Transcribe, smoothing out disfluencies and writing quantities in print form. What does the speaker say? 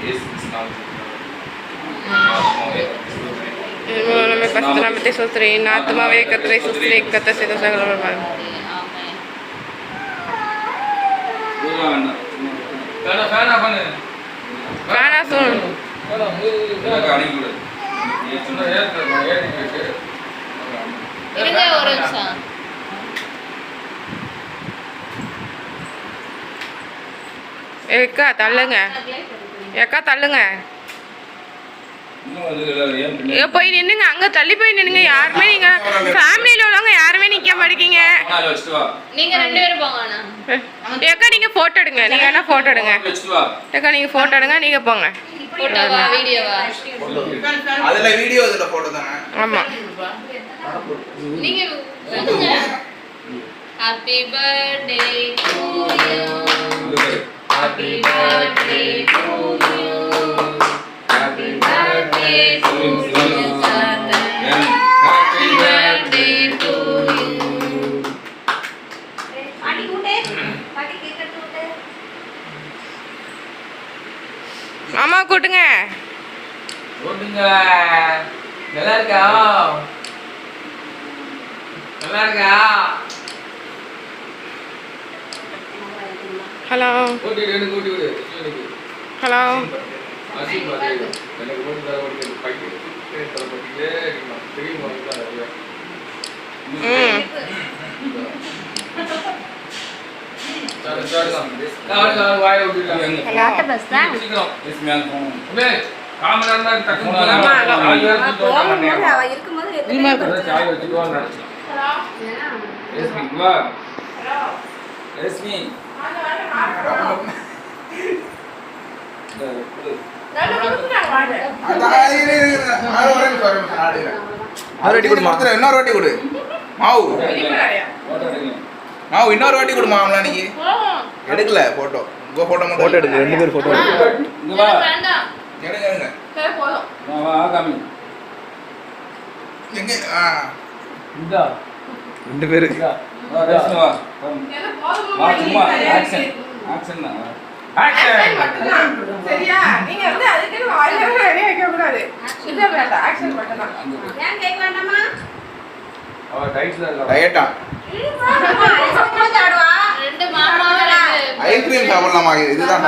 Nome Patro Nome Sotri Natmave Katre Sotri Kata Sedo Sagalama. Kana sun. இருங்க ஒரு நிமிஷம். ஏக்கா தள்ளுங்க. ஏக்கா தள்ளுங்க. போய் நின்னுங்க, அங்க தள்ளி போய் நின்னுங்க. யாருமே நீங்க ஃபேமிலில உள்ளவங்க யாருமே நிக்க மாட்டீங்க. நீங்க ரெண்டு பேரும் போங்க. ஏக்கா நீங்க போட்டோ எடுங்க. நீங்க வேணா போட்டோ எடுங்க. ஏக்கா நீங்க போட்டோ எடுங்க, நீங்க போங்க. போட்டோவா வீடியோவா? அதுல வீடியோ அதுல போட்டோ தானே. ஆமா. நீங்க happy birthday to you. Happy birthday to you. Happy birthday to you. Happy birthday to you. பாட்டி கூட்டே. பாட்டி கேக் கட் கூட்டே. மாமா கூட்டுங்க. கூட்டுங்க. நல்லா இருக்கா? நல்லா இருக்கா? ஹலோ. கூட்டி விடு. ஹலோ. ஆசீர்வாத். எனக்கு போட்டு தர ஒரு பைக்கு. தர பட்டியே தெரியும் உங்களுக்கு நிறைய. சார் வாய் விட்டுட்டாங்க. லாட்ட பஸ் தான். சீக்கிரம் எஸ் மேல போணும். டேய் காமராஜ் தான் டக்கு போலாம். அவ இருக்கும்போது எத்தனை சாய் வச்சுட்டு வாங்க. எஸ்மி வா. எஸ்மி இன்னொரு வாட்டி கொடு மாவு மாவு இன்னொரு வாட்டி கொடு மாவுலாம் நீங்க எடுக்கல போட்டோ உங்க போட்டோ மட்டும் போட்டோ எடுங்க. ரெண்டு பேர் போட்டோ இங்க வா. வேண்டாம். எடுங்க சரி போதும். வா காமி. எங்க இந்தா ரெண்டு பேர் வா ரேஷன் வா. வா சும்மா ஆக்ஷன் தான். ஆக்ஷன் சரியா? நீங்க வந்து அதுக்கு வாயில ரெடி வைக்க கூடாது. இது வேண்டாம். ஆக்சன் மட்டும் தான். ஏன் கேக் வேண்டாமா? அவ டைட்ல இருக்கா. டயட்டா ரெண்டு மாமா ஐஸ்கிரீம் சாப்பிடலாமா? இதுதான்